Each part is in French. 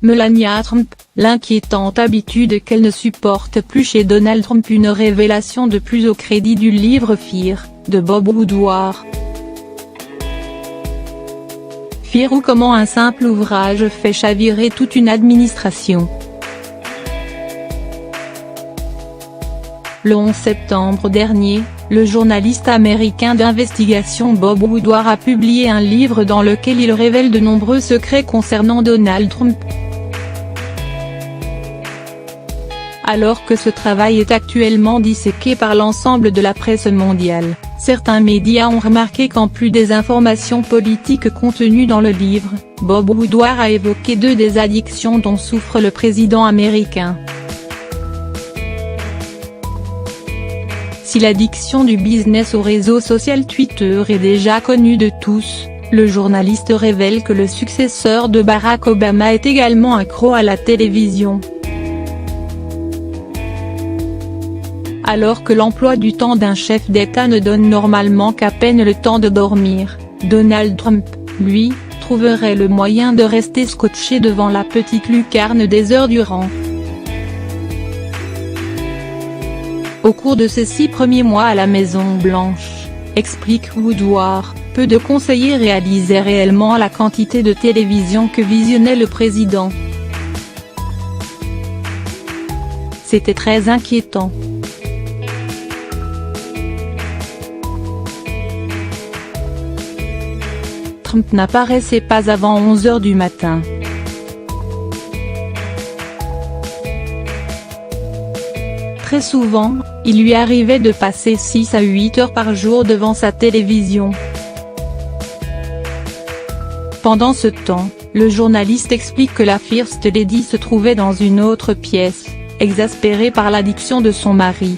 Melania Trump, l'inquiétante habitude qu'elle ne supporte plus chez Donald Trump. Une révélation de plus au crédit du livre Fear, de Bob Woodward. Fear, ou comment un simple ouvrage fait chavirer toute une administration. Le 11 septembre dernier, le journaliste américain d'investigation Bob Woodward a publié un livre dans lequel il révèle de nombreux secrets concernant Donald Trump. Alors que ce travail est actuellement disséqué par l'ensemble de la presse mondiale, certains médias ont remarqué qu'en plus des informations politiques contenues dans le livre, Bob Woodward a évoqué deux des addictions dont souffre le président américain. Si l'addiction du business au réseau social Twitter est déjà connue de tous, le journaliste révèle que le successeur de Barack Obama est également accro à la télévision. Alors que l'emploi du temps d'un chef d'État ne donne normalement qu'à peine le temps de dormir, Donald Trump, lui, trouverait le moyen de rester scotché devant la petite lucarne des heures durant. Au cours de ces 6 premiers mois à la Maison-Blanche, explique Woodward, peu de conseillers réalisaient réellement la quantité de télévision que visionnait le président. C'était très inquiétant. Trump n'apparaissait pas avant 11 h du matin. Très souvent, il lui arrivait de passer 6 à 8 heures par jour devant sa télévision. Pendant ce temps, le journaliste explique que la First Lady se trouvait dans une autre pièce, exaspérée par l'addiction de son mari.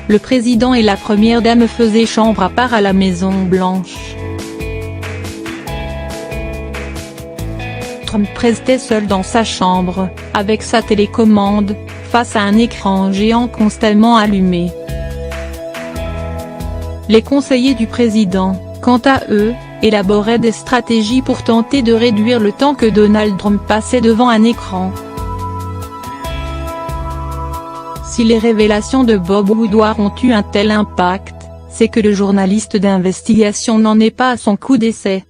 Le président et la première dame faisaient chambre à part à la Maison-Blanche. Trump restait seul dans sa chambre, avec sa télécommande, face à un écran géant constamment allumé. Les conseillers du président, quant à eux, élaboraient des stratégies pour tenter de réduire le temps que Donald Trump passait devant un écran. Si les révélations de Bob Woodward ont eu un tel impact, c'est que le journaliste d'investigation n'en est pas à son coup d'essai.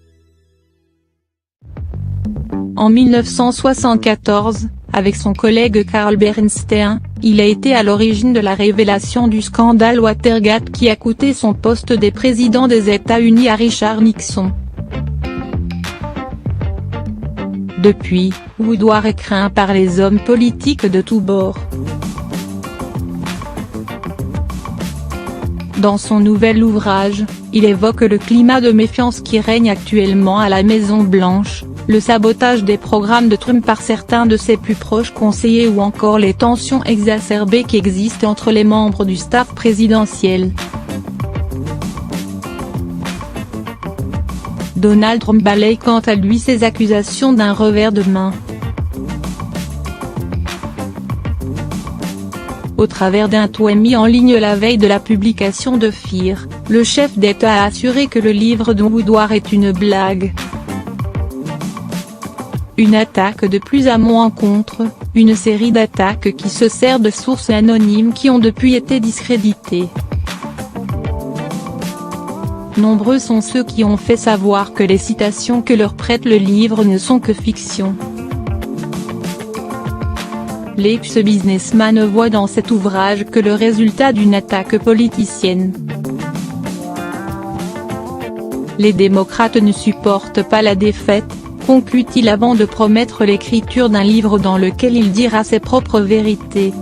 En 1974, avec son collègue Carl Bernstein, il a été à l'origine de la révélation du scandale Watergate qui a coûté son poste de président des États-Unis à Richard Nixon. Depuis, Woodward est craint par les hommes politiques de tous bords. Dans son nouvel ouvrage, il évoque le climat de méfiance qui règne actuellement à la Maison-Blanche, le sabotage des programmes de Trump par certains de ses plus proches conseillers ou encore les tensions exacerbées qui existent entre les membres du staff présidentiel. Donald Trump balaye quant à lui ces accusations d'un revers de main. Au travers d'un tweet mis en ligne la veille de la publication de Fear, le chef d'État a assuré que le livre de Woodward est une blague. Une attaque de plus à mon encontre, une série d'attaques qui se sert de sources anonymes qui ont depuis été discréditées. Nombreux sont ceux qui ont fait savoir que les citations que leur prête le livre ne sont que fiction. L'ex-businessman voit dans cet ouvrage que le résultat d'une attaque politicienne. Les démocrates ne supportent pas la défaite, conclut-il avant de promettre l'écriture d'un livre dans lequel il dira ses propres vérités.